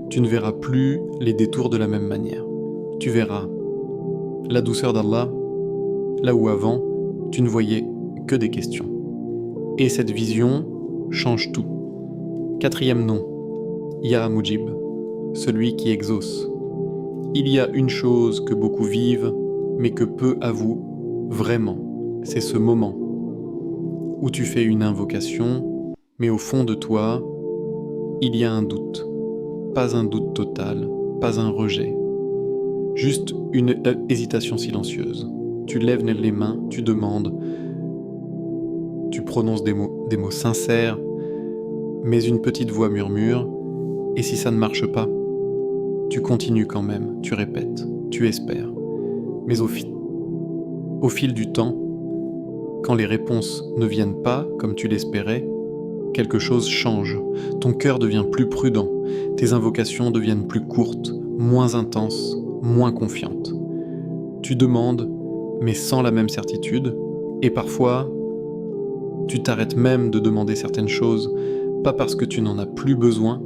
tu ne verras plus les détours de la même manière. Tu verras la douceur d'Allah, là où avant, tu ne voyais que des questions. Et cette vision change tout. 4e nom, Ya Mujib, celui qui exauce. Il y a une chose que beaucoup vivent, mais que peu avouent vraiment. C'est ce moment où tu fais une invocation, mais au fond de toi, il y a un doute. Pas un doute total, pas un rejet. Juste une hésitation silencieuse. Tu lèves les mains, tu demandes, tu prononces des mots sincères, mais une petite voix murmure. Et si ça ne marche pas, tu continues quand même, tu répètes, tu espères. Mais au fil du temps, quand les réponses ne viennent pas comme tu l'espérais, quelque chose change. Ton cœur devient plus prudent, tes invocations deviennent plus courtes, moins intenses, moins confiantes. Tu demandes, mais sans la même certitude, et parfois, Tu t'arrêtes même de demander certaines choses, pas parce que tu n'en as plus besoin,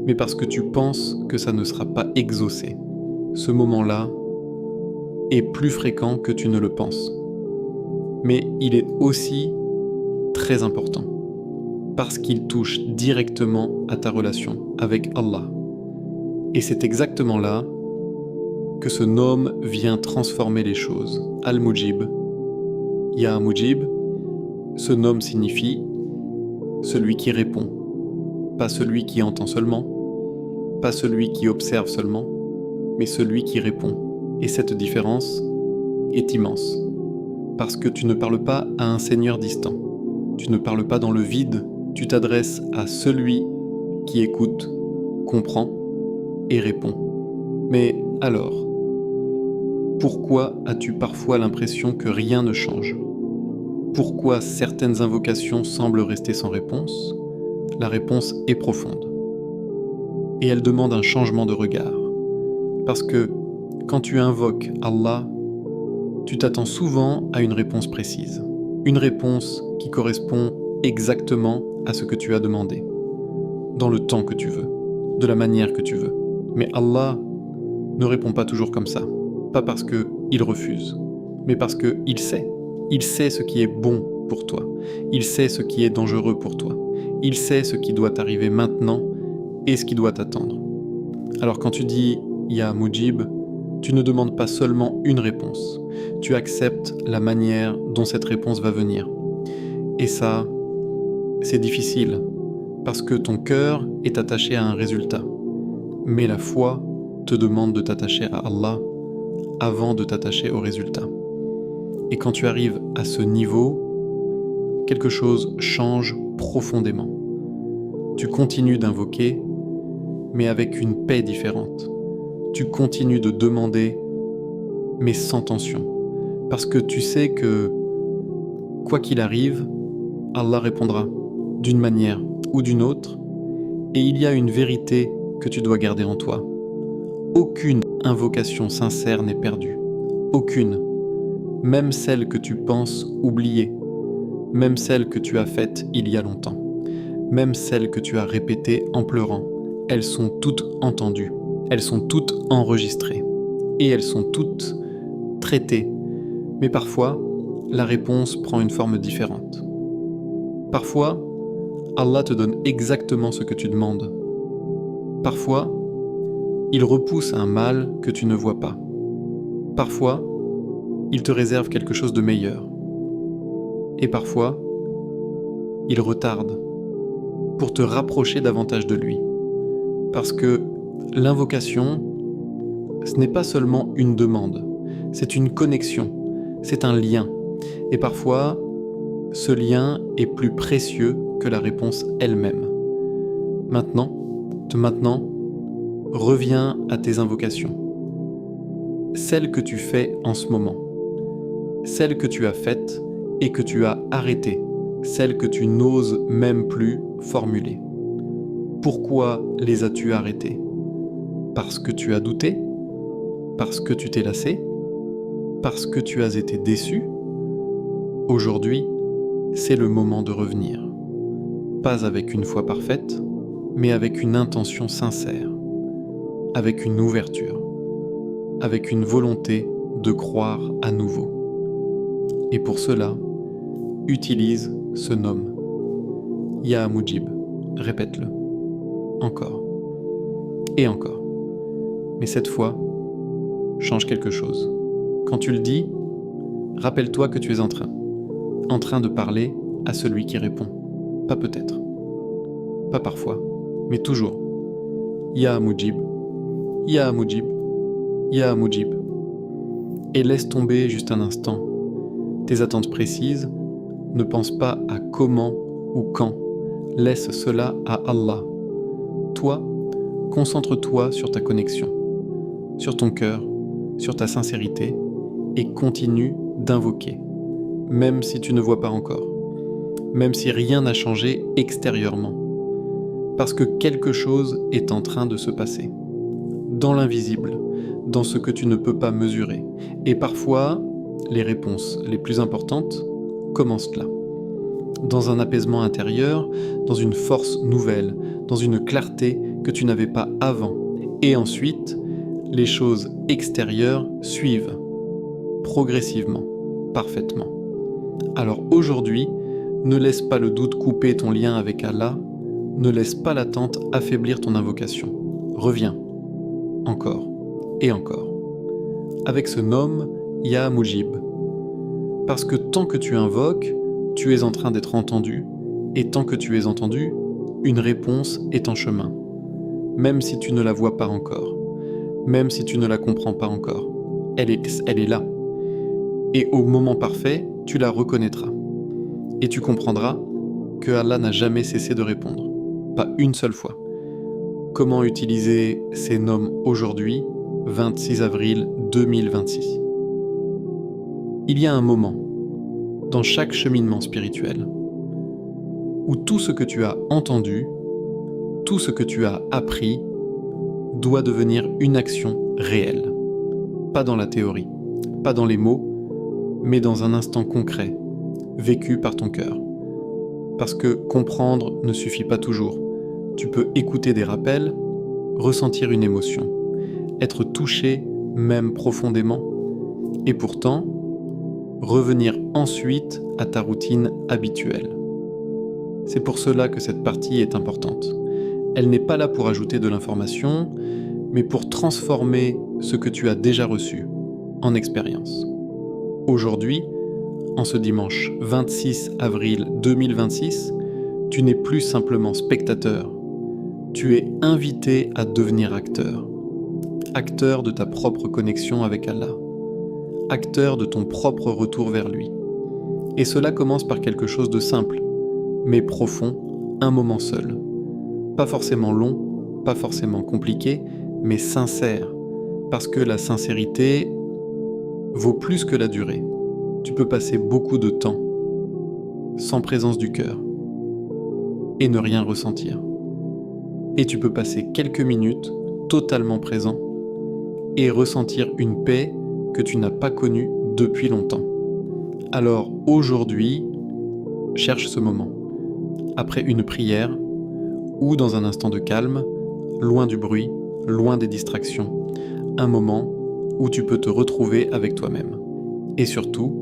mais parce que tu penses que ça ne sera pas exaucé. Ce moment-là est plus fréquent que tu ne le penses. Mais il est aussi très important, parce qu'il touche directement à ta relation avec Allah. Et c'est exactement là que ce nom vient transformer les choses. Al-Mujib. Ya Mujib, ce nom signifie celui qui répond, pas celui qui entend seulement, pas celui qui observe seulement, mais celui qui répond. Et cette différence est immense, parce que tu ne parles pas à un Seigneur distant, tu ne parles pas dans le vide, tu t'adresses à celui qui écoute, comprend et répond. Mais alors, pourquoi as-tu parfois l'impression que rien ne change ? Pourquoi certaines invocations semblent rester sans réponse ? La réponse est profonde. Et elle demande un changement de regard. Parce que quand tu invoques Allah, tu t'attends souvent à une réponse précise. Une réponse qui correspond exactement à ce que tu as demandé. Dans le temps que tu veux. De la manière que tu veux. Mais Allah ne répond pas toujours comme ça. Pas parce qu'il refuse, mais parce qu'il sait. Il sait ce qui est bon pour toi. Il sait ce qui est dangereux pour toi. Il sait ce qui doit arriver maintenant et ce qui doit t'attendre. Alors quand tu dis « Ya Mujib », tu ne demandes pas seulement une réponse. Tu acceptes la manière dont cette réponse va venir. Et ça, c'est difficile, parce que ton cœur est attaché à un résultat. Mais la foi te demande de t'attacher à Allah avant de t'attacher au résultat. Et quand tu arrives à ce niveau, quelque chose change profondément. Tu continues d'invoquer, mais avec une paix différente. Tu continues de demander, mais sans tension. Parce que tu sais que, quoi qu'il arrive, Allah répondra, d'une manière ou d'une autre, et il y a une vérité que tu dois garder en toi. Aucune invocation sincère n'est perdue. Aucune. Même celle que tu penses oublier. Même celle que tu as faite il y a longtemps. Même celle que tu as répétée en pleurant. Elles sont toutes entendues. Elles sont toutes enregistrées. Et elles sont toutes traitées. Mais parfois, la réponse prend une forme différente. Parfois, Allah te donne exactement ce que tu demandes. Parfois, il repousse un mal que tu ne vois pas. Parfois, il te réserve quelque chose de meilleur. Et parfois, il retarde pour te rapprocher davantage de lui. Parce que l'invocation, ce n'est pas seulement une demande, c'est une connexion, c'est un lien. Et parfois, ce lien est plus précieux que la réponse elle-même. Maintenant, reviens à tes invocations. Celles que tu fais en ce moment. Celles que tu as faites et que tu as arrêtées. Celles que tu n'oses même plus formuler. Pourquoi les as-tu arrêtées ? Parce que tu as douté ? Parce que tu t'es lassé ? Parce que tu as été déçu ? Aujourd'hui, c'est le moment de revenir. Pas avec une foi parfaite, mais avec une intention sincère. Avec une ouverture, avec une volonté de croire à nouveau. Et pour cela, utilise ce nom. Ya Mujib, répète-le. Encore. Et encore. Mais cette fois, change quelque chose. Quand tu le dis, rappelle-toi que tu es en train de parler à celui qui répond. Pas peut-être. Pas parfois, mais toujours. Ya Mujib. Ya Mujib, Ya Mujib. Et laisse tomber juste un instant tes attentes précises, ne pense pas à comment ou quand, laisse cela à Allah. Toi, concentre-toi sur ta connexion, sur ton cœur, sur ta sincérité, et continue d'invoquer, même si tu ne vois pas encore, même si rien n'a changé extérieurement, parce que quelque chose est en train de se passer. Dans l'invisible, dans ce que tu ne peux pas mesurer. Et parfois, les réponses les plus importantes commencent là. dans un apaisement intérieur, dans une force nouvelle, dans une clarté que tu n'avais pas avant. Et ensuite, les choses extérieures suivent, progressivement, parfaitement. Alors aujourd'hui, ne laisse pas le doute couper ton lien avec Allah, ne laisse pas l'attente affaiblir ton invocation. Reviens, encore et encore. Avec ce nom, Ya Mujib. Parce que tant que tu invoques, tu es en train d'être entendu, et tant que tu es entendu, une réponse est en chemin. Même si tu ne la vois pas encore, même si tu ne la comprends pas encore, elle est là. Et au moment parfait, tu la reconnaîtras. Et tu comprendras que Allah n'a jamais cessé de répondre, pas une seule fois. Comment utiliser ces noms aujourd'hui, 26 avril 2026 ? Il y a un moment, dans chaque cheminement spirituel, où tout ce que tu as entendu, tout ce que tu as appris, doit devenir une action réelle. Pas dans la théorie, pas dans les mots, mais dans un instant concret, vécu par ton cœur. Parce que comprendre ne suffit pas toujours. Tu peux écouter des rappels, ressentir une émotion, être touché même profondément, et pourtant, revenir ensuite à ta routine habituelle. C'est pour cela que cette partie est importante. Elle n'est pas là pour ajouter de l'information, mais pour transformer ce que tu as déjà reçu en expérience. Aujourd'hui, en ce dimanche 26 avril 2026, tu n'es plus simplement spectateur, tu es invité à devenir acteur. Acteur de ta propre connexion avec Allah, acteur de ton propre retour vers lui. Et cela commence par quelque chose de simple, mais profond, un moment seul. Pas forcément long, pas forcément compliqué, mais sincère, parce que la sincérité vaut plus que la durée. Tu peux passer beaucoup de temps sans présence du cœur et ne rien ressentir. Et tu peux passer quelques minutes totalement présent et ressentir une paix que tu n'as pas connue depuis longtemps. Alors aujourd'hui, cherche ce moment, après une prière ou dans un instant de calme, loin du bruit, loin des distractions, un moment où tu peux te retrouver avec toi-même et surtout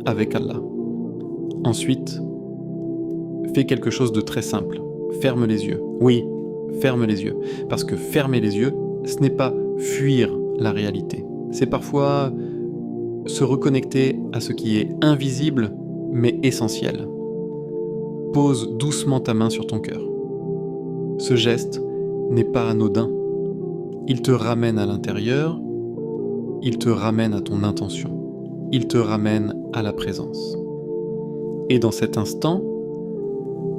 avec Allah. Ensuite, fais quelque chose de très simple, ferme les yeux. Oui, ferme les yeux, parce que fermer les yeux, ce n'est pas fuir la réalité. C'est parfois se reconnecter à ce qui est invisible mais essentiel. Pose doucement ta main sur ton cœur. Ce geste n'est pas anodin. Il te ramène à l'intérieur, il te ramène à ton intention, il te ramène à la présence. Et dans cet instant,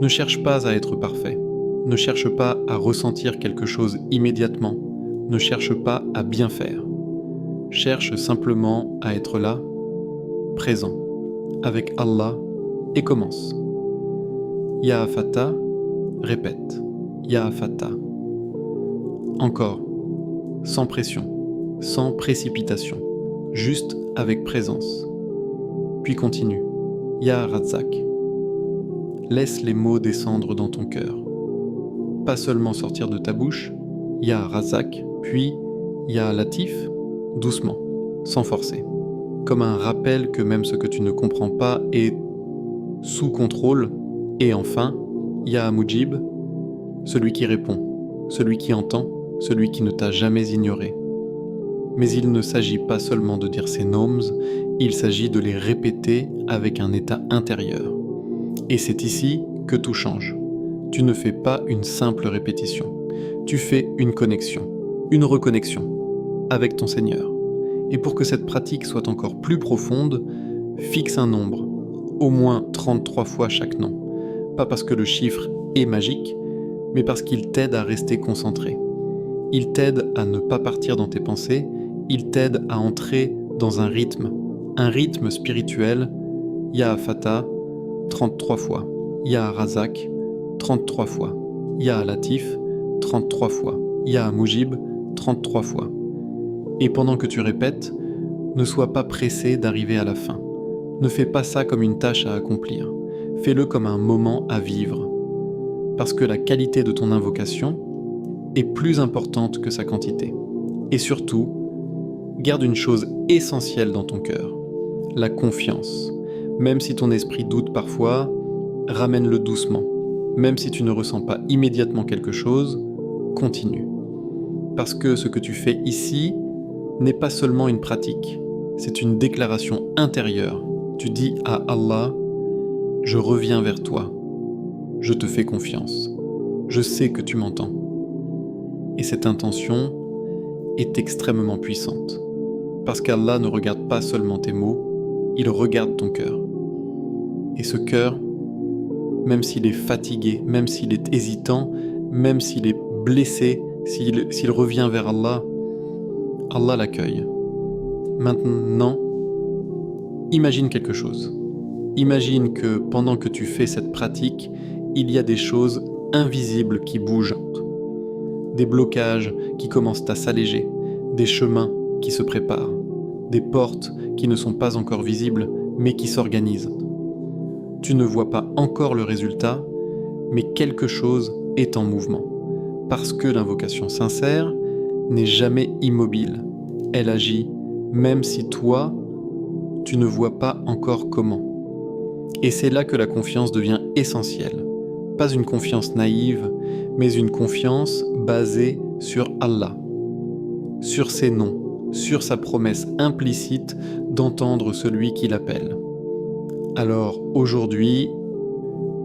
ne cherche pas à être parfait, ne cherche pas à ressentir quelque chose immédiatement, ne cherche pas à bien faire. Cherche simplement à être là, présent, avec Allah, et commence. Ya Fatah, répète. Ya Fatah. Encore, sans pression, sans précipitation, juste avec présence. Puis continue. Ya Razzaq. Laisse les mots descendre dans ton cœur. Pas seulement sortir de ta bouche, Ya Razzaq, puis Ya Latif, doucement, sans forcer. Comme un rappel que même ce que tu ne comprends pas est sous contrôle. Et enfin, Ya Mujib, celui qui répond, celui qui entend, celui qui ne t'a jamais ignoré. Mais il ne s'agit pas seulement de dire ces noms, il s'agit de les répéter avec un état intérieur. Et c'est ici que tout change. Tu ne fais pas une simple répétition, tu fais une connexion, une reconnexion avec ton Seigneur. Et pour que cette pratique soit encore plus profonde, fixe un nombre, au moins 33 fois chaque nom. Pas parce que le chiffre est magique, mais parce qu'il t'aide à rester concentré. Il t'aide à ne pas partir dans tes pensées, il t'aide à entrer dans un rythme spirituel. Ya Fatah, 33 fois. Ya Razak, 33 fois. Ya Latif, 33 fois. Ya Mujib, 33 fois. Et pendant que tu répètes, ne sois pas pressé d'arriver à la fin. Ne fais pas ça comme une tâche à accomplir. fais-le comme un moment à vivre, parce que la qualité de ton invocation est plus importante que sa quantité. Et surtout, garde une chose essentielle dans ton cœur, la confiance. Même si ton esprit doute parfois, ramène-le doucement. Même si tu ne ressens pas immédiatement quelque chose, continue. Parce que ce que tu fais ici n'est pas seulement une pratique, c'est une déclaration intérieure. Tu dis à Allah, je reviens vers toi, je te fais confiance, je sais que tu m'entends. Et cette intention est extrêmement puissante, parce qu'Allah ne regarde pas seulement tes mots, il regarde ton cœur. Et ce cœur, même s'il est fatigué, même s'il est hésitant, même s'il est blessé, s'il revient vers Allah, Allah l'accueille. Maintenant, imagine quelque chose. Imagine que pendant que tu fais cette pratique, il y a des choses invisibles qui bougent, des blocages qui commencent à s'alléger, des chemins qui se préparent, des portes qui ne sont pas encore visibles, mais qui s'organisent. Tu ne vois pas encore le résultat, mais quelque chose est en mouvement. Parce que l'invocation sincère n'est jamais immobile. Elle agit même si toi, tu ne vois pas encore comment. Et c'est là que la confiance devient essentielle. Pas une confiance naïve, mais une confiance basée sur Allah, sur ses noms, sur sa promesse implicite d'entendre celui qui l'appelle. Alors aujourd'hui,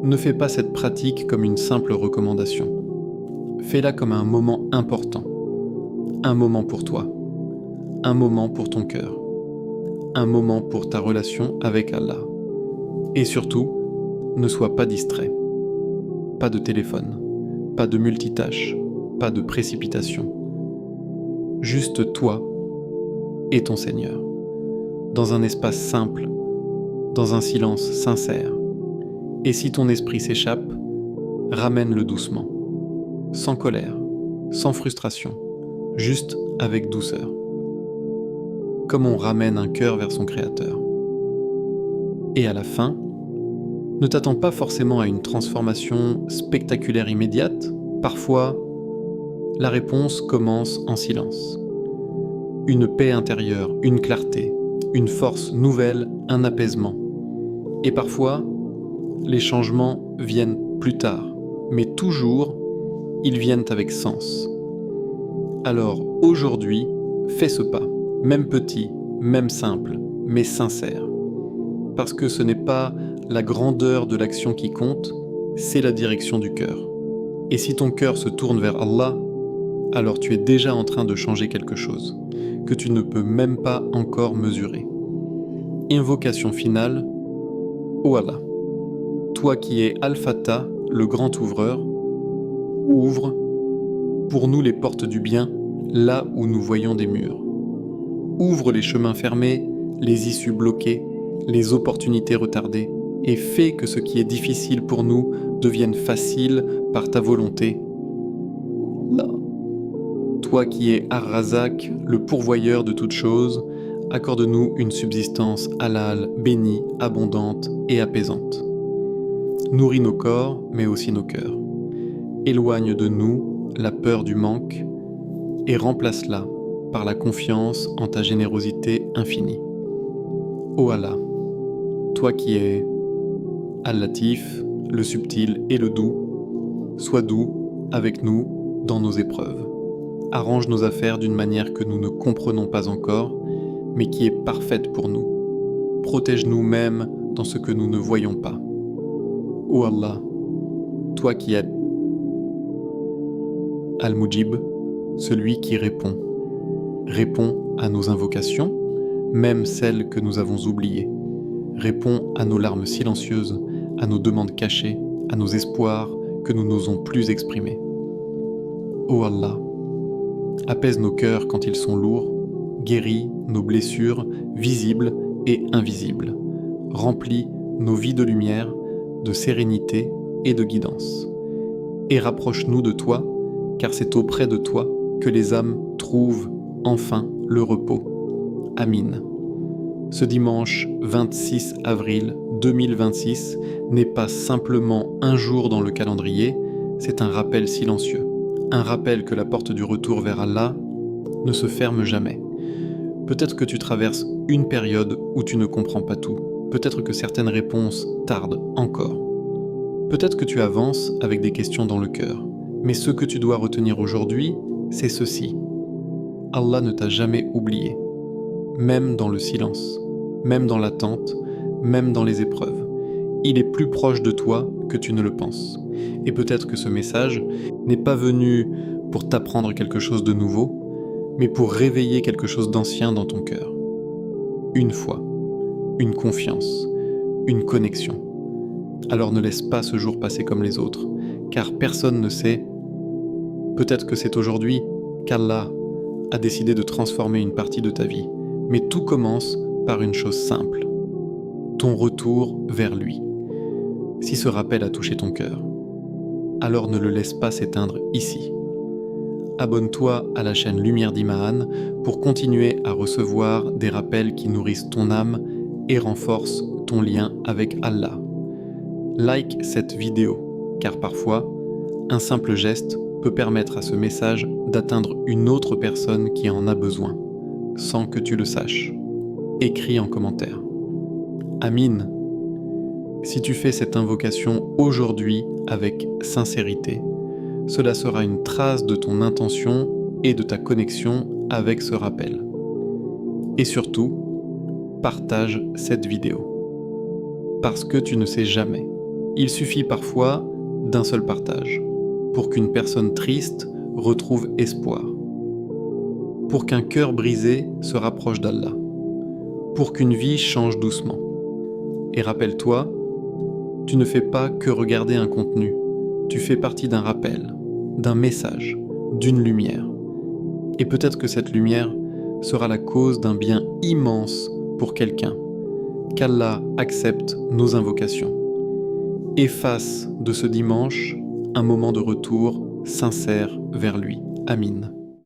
ne fais pas cette pratique comme une simple recommandation. Fais-la comme un moment important, un moment pour toi, un moment pour ton cœur, un moment pour ta relation avec Allah. Et surtout, ne sois pas distrait. Pas de téléphone, pas de multitâche, pas de précipitation. Juste toi et ton Seigneur, dans un espace simple, dans un silence sincère. Et si ton esprit s'échappe, ramène-le doucement, sans colère, sans frustration, juste avec douceur. Comme on ramène un cœur vers son Créateur. Et à la fin, ne t'attends pas forcément à une transformation spectaculaire immédiate. Parfois, la réponse commence en silence. Une paix intérieure, une clarté, une force nouvelle, un apaisement. Et parfois, les changements viennent plus tard, mais toujours, ils viennent avec sens. Alors, aujourd'hui, fais ce pas, même petit, même simple, mais sincère. Parce que ce n'est pas la grandeur de l'action qui compte, c'est la direction du cœur. Et si ton cœur se tourne vers Allah, alors tu es déjà en train de changer quelque chose, que tu ne peux même pas encore mesurer. Invocation finale, ô Allah, toi qui es Al-Fattah, le grand ouvreur, ouvre pour nous les portes du bien, là où nous voyons des murs. Ouvre les chemins fermés, les issues bloquées, les opportunités retardées, et fais que ce qui est difficile pour nous devienne facile par ta volonté. Là. Toi qui es Ar-Razak, le pourvoyeur de toutes choses, accorde-nous une subsistance halal, bénie, abondante et apaisante. Nourris nos corps, mais aussi nos cœurs. Éloigne de nous la peur du manque et remplace-la par la confiance en ta générosité infinie. Ô Allah, toi qui es Al-Latif, le subtil et le doux, sois doux avec nous dans nos épreuves. Arrange nos affaires d'une manière que nous ne comprenons pas encore, mais qui est parfaite pour nous. Protège-nous même dans ce que nous ne voyons pas. Ô Allah, toi qui es Al-Mujib, celui qui répond. Réponds à nos invocations, même celles que nous avons oubliées. Réponds à nos larmes silencieuses, à nos demandes cachées, à nos espoirs que nous n'osons plus exprimer. Ô Allah, apaise nos cœurs quand ils sont lourds, guéris nos blessures visibles et invisibles, remplis nos vies de lumière, de sérénité et de guidance. Et rapproche-nous de toi, car c'est auprès de toi que les âmes trouvent enfin le repos. Amin. Ce dimanche 26 avril 2026 n'est pas simplement un jour dans le calendrier, c'est un rappel silencieux. Un rappel que la porte du retour vers Allah ne se ferme jamais. Peut-être que tu traverses une période où tu ne comprends pas tout. Peut-être que certaines réponses tardent encore. Peut-être que tu avances avec des questions dans le cœur. Mais ce que tu dois retenir aujourd'hui, c'est ceci. Allah ne t'a jamais oublié. Même dans le silence, même dans l'attente, même dans les épreuves. Il est plus proche de toi que tu ne le penses. Et peut-être que ce message n'est pas venu pour t'apprendre quelque chose de nouveau, mais pour réveiller quelque chose d'ancien dans ton cœur. Une foi, une confiance, une connexion. Alors ne laisse pas ce jour passer comme les autres, car personne ne sait. Peut-être que c'est aujourd'hui qu'Allah a décidé de transformer une partie de ta vie, mais tout commence par une chose simple, ton retour vers lui. Si ce rappel a touché ton cœur, alors ne le laisse pas s'éteindre ici. Abonne-toi à la chaîne Lumière d'Imahan pour continuer à recevoir des rappels qui nourrissent ton âme et renforcent ton lien avec Allah. Like cette vidéo, car parfois, un simple geste peut permettre à ce message d'atteindre une autre personne qui en a besoin, sans que tu le saches. Écris en commentaire. Amin. Si tu fais cette invocation aujourd'hui avec sincérité, cela sera une trace de ton intention et de ta connexion avec ce rappel. Et surtout, partage cette vidéo. Parce que tu ne sais jamais. Il suffit parfois d'un seul partage pour qu'une personne triste retrouve espoir, pour qu'un cœur brisé se rapproche d'Allah, pour qu'une vie change doucement. Et rappelle-toi, tu ne fais pas que regarder un contenu, tu fais partie d'un rappel, d'un message, d'une lumière. Et peut-être que cette lumière sera la cause d'un bien immense pour quelqu'un. Qu'Allah accepte nos invocations. Et fasse de ce dimanche un moment de retour sincère vers lui. Amin.